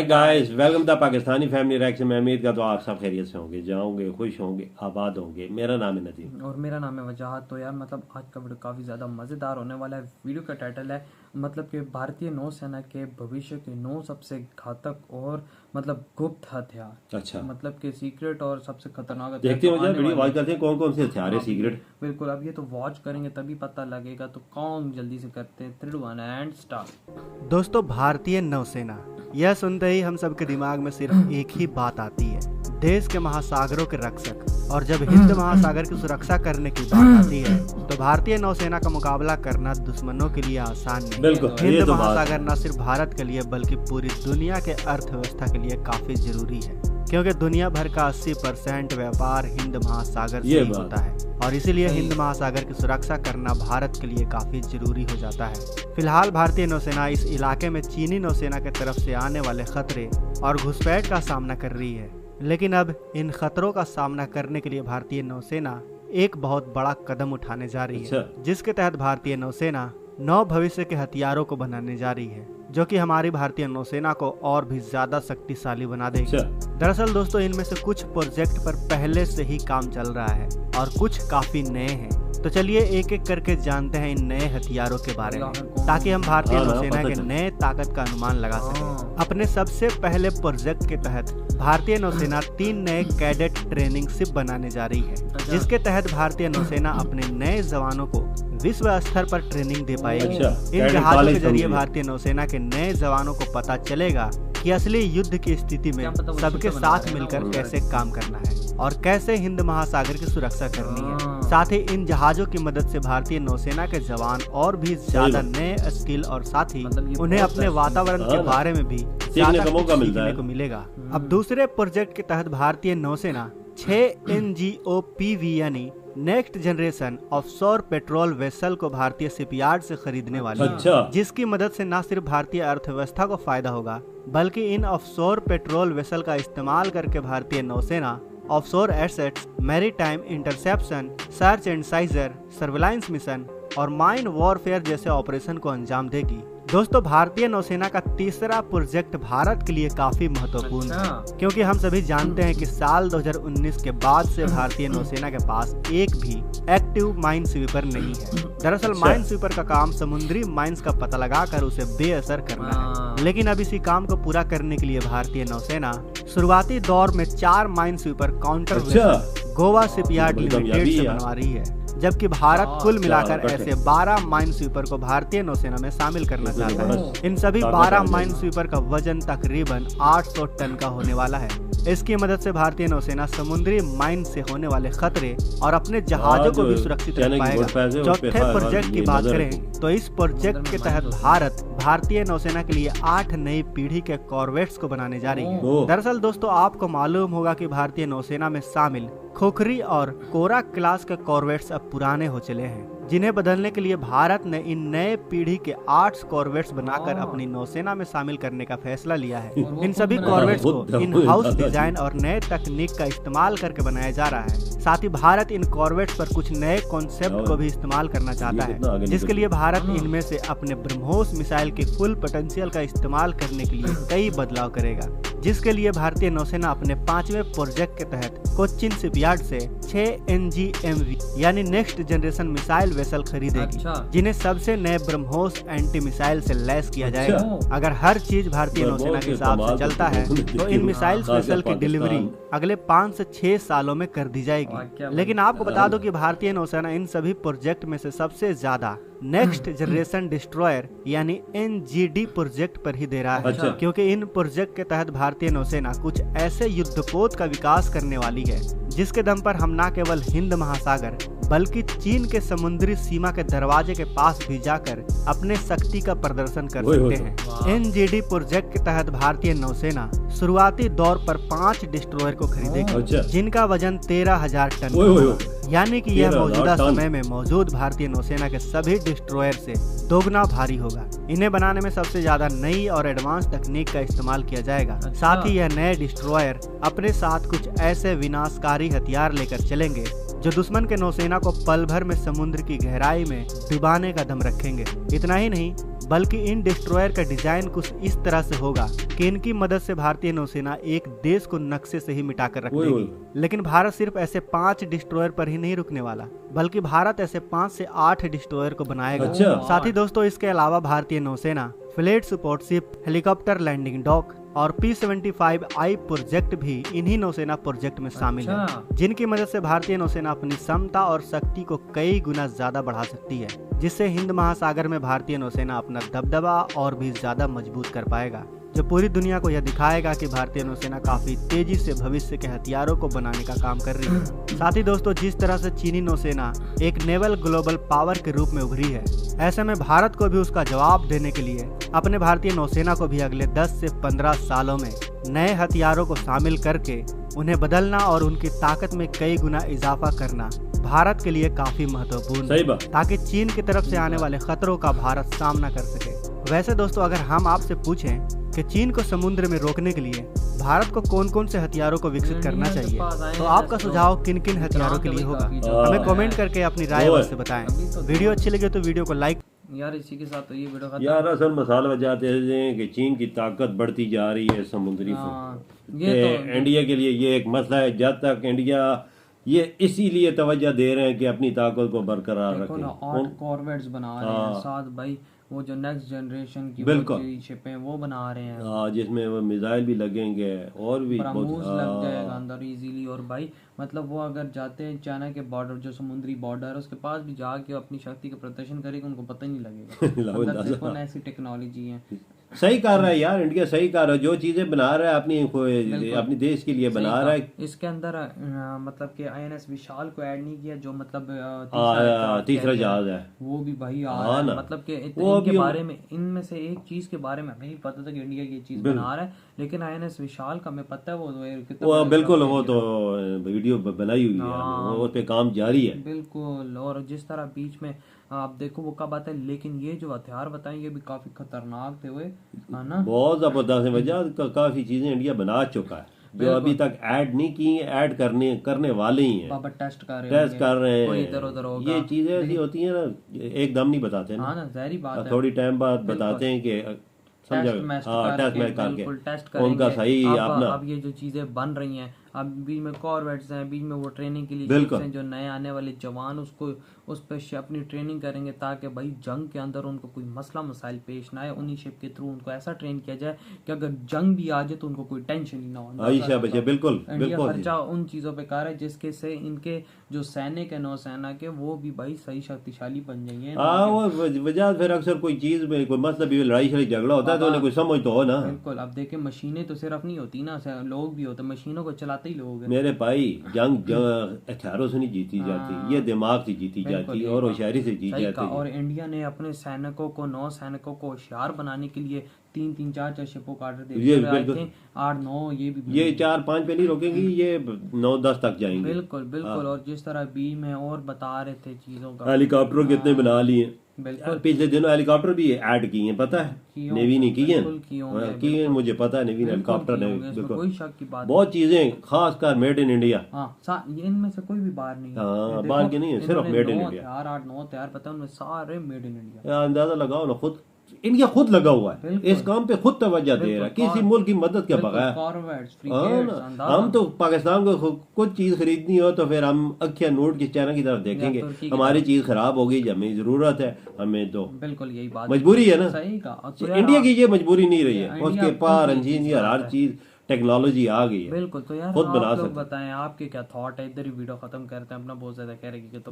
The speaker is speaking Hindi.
Hi guys, welcome the Pakistani family reaction. मैं उम्मीद करता हूँ आप सब खैरियत से होंगे, जाओगे, खुश होंगे, आबाद होंगे। मेरा नाम है नदीम और मेरा नाम है वजाहत। तो यार मतलब आज का वीडियो काफ़ी ज़्यादा मज़ेदार होने वाला है। वीडियो का टाइटल है मतलब कि भारतीय नौसेना के भविष्य के 9 सबसे घातक और मतलब गुप्त हथियार। अच्छा, मतलब कि सीक्रेट और सबसे खतरनाक हथियार देखते तो हैं मुझे आने वीडियो वाले वॉच हैं। करते हैं कौन कौन से हथियार है हाँ, सीक्रेट। बिल्कुल। अब ये तो वॉच करेंगे तभी पता लगेगा। तो कौन जल्दी से करते हैं 3 2 1 एंड स्टार्ट। दोस्तों, भारतीय नौसेना, यह सुनते ही हम सबके दिमाग में सिर्फ एक ही बात आती है, देश के महासागरों के रक्षक। और जब हिंद महासागर की सुरक्षा करने की बात आती है तो भारतीय नौसेना का मुकाबला करना दुश्मनों के लिए आसान नहीं। बिल्कुल, ये हिंद तो बात महासागर न सिर्फ भारत के लिए बल्कि पूरी दुनिया के अर्थव्यवस्था के लिए काफी जरूरी है, क्योंकि दुनिया भर का 80% व्यापार हिंद महासागर से ही होता है और इसीलिए हिंद महासागर की सुरक्षा करना भारत के लिए काफी जरूरी हो जाता है। फिलहाल भारतीय नौसेना इस इलाके में चीनी नौसेना की तरफ से आने वाले खतरे और घुसपैठ का सामना कर रही है, लेकिन अब इन खतरों का सामना करने के लिए भारतीय नौसेना एक बहुत बड़ा कदम उठाने जा रही है, जिसके तहत भारतीय नौसेना 9 भविष्य के हथियारों को बनाने जा रही है, जो कि हमारी भारतीय नौसेना को और भी ज्यादा शक्तिशाली बना देगी। दरअसल दोस्तों, इनमें से कुछ प्रोजेक्ट पर पहले से ही काम चल रहा है और कुछ काफी नए हैं। तो चलिए एक एक करके जानते हैं इन नए हथियारों के बारे में, ताकि हम भारतीय नौसेना के नए ताकत का अनुमान लगा सकें। अपने सबसे पहले प्रोजेक्ट के तहत भारतीय नौसेना 3 नए कैडेट ट्रेनिंग शिप बनाने जा रही है, जिसके तहत भारतीय नौसेना अपने नए जवानों को विश्व स्तर पर ट्रेनिंग दे पाएगी। इन जहाजों के जरिए भारतीय नौसेना के नए जवानों को पता चलेगा कि असली युद्ध की स्थिति में सबके साथ मिलकर कैसे काम करना है और कैसे हिंद महासागर की सुरक्षा करनी है। साथ ही इन जहाजों की मदद से भारतीय नौसेना के जवान और भी ज्यादा नए स्किल और साथ ही उन्हें अपने वातावरण के बारे में भी ज्यादा कुछ सीखने को मिलेगा। अब दूसरे प्रोजेक्ट के तहत भारतीय नौसेना 6 NGOPV यानी next generation offshore patrol vessel को भारतीय शिपयार्ड से खरीदने वाली है, जिसकी मदद से न सिर्फ भारतीय अर्थव्यवस्था को फायदा होगा, बल्कि इन ऑफशोर पेट्रोल वेसल का इस्तेमाल करके भारतीय नौसेना offshore assets, maritime interception, search and scissor, surveillance mission और माइन वॉरफेयर जैसे ऑपरेशन को अंजाम देगी। दोस्तों, भारतीय नौसेना का तीसरा प्रोजेक्ट भारत के लिए काफी महत्वपूर्ण है, क्योंकि हम सभी जानते हैं कि साल 2019 के बाद से भारतीय नौसेना के पास एक भी एक्टिव माइन स्वीपर नहीं है। दरअसल माइन स्वीपर का काम समुद्री माइंस का पता लगाकर उसे बेअसर करना है, लेकिन अब इसी काम को पूरा करने के लिए भारतीय नौसेना शुरुआती दौर में 4 mine sweeper counter Goa shipyard limited से बनवा रही है, जबकि भारत कुल मिलाकर ऐसे 12 माइन स्वीपर को भारतीय नौसेना में शामिल करना चाहता है। इन सभी 12 माइन स्वीपर का वजन तकरीबन 800 टन का होने वाला है। इसकी मदद से भारतीय नौसेना समुद्री माइन से होने वाले खतरे और अपने जहाजों को भी सुरक्षित रख पाएगा। चौथे प्रोजेक्ट की बात करें तो इस प्रोजेक्ट के तहत भारतीय नौसेना के लिए 8 नई पीढ़ी के कॉर्वेट्स को बनाने जा रही है। दरअसल दोस्तों, आपको मालूम होगा कि भारतीय नौसेना में शामिल खोखरी और कोरा क्लास के कॉर्वेट्स अब पुराने हो चले हैं, जिन्हें बदलने के लिए भारत ने इन नए पीढ़ी के 8 कॉर्वेट्स बनाकर अपनी नौसेना में शामिल करने का फैसला लिया है। इन सभी कॉर्वेट्स को इन हाउस डिजाइन और नए तकनीक का इस्तेमाल करके बनाया जा रहा है। साथ ही भारत इन कॉर्वेट्स पर कुछ नए कॉन्सेप्ट को भी इस्तेमाल करना चाहता है, जिसके लिए भारत इनमें से अपने ब्रह्मोस मिसाइल की फुल पोटेंशियल का इस्तेमाल करने के लिए कई बदलाव करेगा, जिसके लिए भारतीय नौसेना अपने 5वें प्रोजेक्ट के तहत कोच्चिन शिपयार्ड से 6 NGMV यानी नेक्स्ट जनरेशन मिसाइल वेसल खरीदेगी, जिन्हें सबसे नए ब्रह्मोस एंटी मिसाइल से लैस किया जाएगा। अगर हर चीज भारतीय नौसेना के हिसाब से चलता है तो इन मिसाइल वेसल की डिलीवरी अगले 5 से 6 सालों में कर दी जाएगी। लेकिन आपको बता दो कि भारतीय नौसेना इन सभी प्रोजेक्ट में से सबसे ज्यादा नेक्स्ट जनरेशन डिस्ट्रॉयर यानी NGD प्रोजेक्ट पर ही दे रहा है, क्योंकि इन प्रोजेक्ट के तहत भारतीय नौसेना कुछ ऐसे युद्धपोत का विकास करने वाली है जिसके दम पर हम न केवल हिंद महासागर बल्कि चीन के समुद्री सीमा के दरवाजे के पास भी जाकर अपने शक्ति का प्रदर्शन कर सकते हैं। NGD प्रोजेक्ट के तहत भारतीय नौसेना शुरुआती दौर पर 5 डिस्ट्रॉयर को खरीदेगी, जिनका वजन 13,000 टन, यानी कि यह मौजूदा समय में मौजूद भारतीय नौसेना के सभी डिस्ट्रॉयर से दोगुना भारी होगा। इन्हें बनाने में सबसे ज्यादा नई और एडवांस तकनीक का इस्तेमाल किया जाएगा। साथ ही यह नए डिस्ट्रॉयर अपने साथ कुछ ऐसे विनाशकारी हथियार लेकर चलेंगे जो दुश्मन के नौसेना को पल भर में समुद्र की गहराई में डुबाने का दम रखेंगे। इतना ही नहीं, बल्कि इन डिस्ट्रॉयर का डिजाइन कुछ इस तरह से होगा कि इनकी मदद से भारतीय नौसेना एक देश को नक्शे से ही मिटा कर रख देगी। लेकिन भारत सिर्फ ऐसे 5 डिस्ट्रॉयर पर ही नहीं रुकने वाला, बल्कि भारत ऐसे 5 से 8 डिस्ट्रॉयर को बनाएगा। अच्छा। साथ ही दोस्तों इसके अलावा भारतीय नौसेना fleet support ship, helicopter landing dock और P-75I प्रोजेक्ट भी इन्हीं नौसेना प्रोजेक्ट में शामिल है, जिनकी मदद से भारतीय नौसेना अपनी क्षमता और शक्ति को कई गुना ज्यादा बढ़ा सकती है, जिससे हिंद महासागर में भारतीय नौसेना अपना दबदबा और भी ज्यादा मजबूत कर पाएगा, जो पूरी दुनिया को यह दिखाएगा कि भारतीय नौसेना काफी तेजी से भविष्य के हथियारों को बनाने का काम कर रही है। साथ ही दोस्तों जिस तरह से चीनी नौसेना एक नेवल ग्लोबल पावर के रूप में उभरी है, ऐसे में भारत को भी उसका जवाब देने के लिए अपने भारतीय नौसेना को भी अगले 10 से 15 सालों में नए हथियारों को शामिल करके उन्हें बदलना और उनकी ताकत में कई गुना इजाफा करना भारत के लिए काफी महत्वपूर्ण है, ताकि चीन की तरफ से आने वाले खतरों का भारत सामना कर सके। वैसे दोस्तों अगर हम आपसे पूछें कि चीन को समुद्र में रोकने के लिए भारत को कौन कौन से हथियारों को विकसित करना चाहिए, तो आपका सुझाव किन किन हथियारों के लिए होगा, हमें कमेंट करके अपनी राय अवश्य बताएं। वीडियो अच्छी लगे तो वीडियो को लाइक। यार इसी के साथ तो ये वीडियो यार असल मसाला वजह है कि चीन की ताकत बढ़ती जा रही है समुद्री इंडिया के लिए ये एक मसला है। जब तक इंडिया ये इसीलिए तवज्जो दे रहे हैं कि अपनी ताकत को बरकरार रखें, 8 कॉर्वेट्स बना रहे हैं, साथ भाई वो जो नेक्स्ट जनरेशन की शिप हैं वो बना रहे हैं, जिसमें वो मिसाइल भी लगेंगे और भी ब्रह्मोस लग जाएगा अंदर इजीली। और भाई मतलब वो अगर जाते हैं चाइना के बॉर्डर, जो समुद्री बॉर्डर है उसके पास भी जाके अपनी शक्ति का प्रदर्शन करेगा, उनको पता ही नहीं लगेगा। कौन ऐसी टेक्नोलॉजी है। सही कर रहा है यार, इंडिया सही कर रहा है, जो चीजें बना रहा है अपनी देश के लिए बना रहा है। इसके अंदर मतलब कि INS विशाल को ऐड नहीं किया, जो मतलब तीसरा जहाज है वो भी भाई मतलब कि इनके बारे में, इनमें से एक चीज के बारे में हमें नहीं पता था कि इंडिया की चीज बना रहा है, लेकिन INS विशाल का हमें पता है वो बिल्कुल वो तो वीडियो बनाई हुई है, उस पे काम जारी है बिल्कुल। और जिस तरह बीच में आप देखो वो कब आता है, लेकिन ये जो हथियार बताएं ये भी काफी खतरनाक थे हुए, है ना, बहुत जबरदस्त वजह काफी चीजें इंडिया बना चुका है जो अभी तक ऐड नहीं की, ऐड करने वाले ही हैं, टेस्ट कर रहे हैं। इधर उधर होगा, ये चीजें ऐसी होती है ना, एकदम नहीं बताते ना, ज़ाहिर बात है, थोड़ी टाइम बाद बताते हैं कि टेस्ट मैच करके उनका सही अपना। अब ये जो चीजें बन रही हैं, अब बीच में कॉर्वेट्स हैं, बीच में वो ट्रेनिंग के लिए जो नए आने वाले जवान उसको उस पर अपनी ट्रेनिंग करेंगे, ताकि भाई जंग के अंदर उनको कोई मसला मसाइल पेश ना आए। उन्हीं शिप के थ्रू उनको ऐसा ट्रेन किया जाए कि अगर जंग भी आ जाए तो उनको कोई टेंशन ही ना हो। बिल्कुल खर्चा उन चीजों पे कर है जिसके से इनके जो सैनिक है नौसेना के वो भी भाई सही शक्तिशाली बन जाएंगे। वो वजह फिर अक्सर कोई चीज में कोई मतलब भी लड़ाई शड़ाई झगड़ा होता है तो उन्हें कोई समझ तो हो ना। बिल्कुल। अब देखे मशीनें तो सिर्फ नहीं होती ना, लोग भी होते, मशीनों को चलाते ही लोग। मेरे भाई जंग हथियारों से नहीं जीती जाती, ये दिमाग से जीती जाती और होशियारी से जीती जाती। और इंडिया ने अपने सैनिकों को, 9 सैनिकों को होशियार बनाने के लिए 3-3, 4-4 शिपों का ऑर्डर दे 8-9 ये 4-5 पे नहीं रोकेंगी, ये 9-10 तक जाएंगे। बिल्कुल। और जिस तरह बी में और बता रहे थे चीजों का, हेलीकॉप्टर कितने बना लिए बिल्कुल। पिछले दिनों हेलीकॉप्टर भी ऐड किए हैं, पता है नेवी ने किए, मुझे पता है नेवी ने हेलीकॉप्टर ने, बिल्कुल कोई शक की बात, बहुत चीजें खासकर मेड इन इंडिया। इनमें से कोई भी बाहर नहीं है, बाहर की नहीं है, सिर्फ मेड इन इंडिया। 8-9 तैयार पता है उनमें सारे मेड इन इंडिया। अंदाजा लगाओ ना, खुद इंडिया खुद लगा हुआ है इस काम पे, खुद तवज्जो दे रहा है किसी मुल्क की मदद के बगैर। हम तो पाकिस्तान को कुछ चीज खरीदनी हो तो फिर हम अखिया नोट की चाइना की तरफ देखेंगे, हमारी चीज खराब हो गई, हमें जरूरत है, हमें तो बिल्कुल यही बात मजबूरी है ना। सही कहा। इंडिया की ये मजबूरी नहीं रही है, उसके पार इंजीनियर हर चीज टेक्नोलॉजी आ गई है। बिल्कुल। तो यार खुद बना सकते, बताएं आपके क्या थॉट है। इधर ही वीडियो खत्म करते हैं, अपना बहुत ज्यादा कह रहे कि तो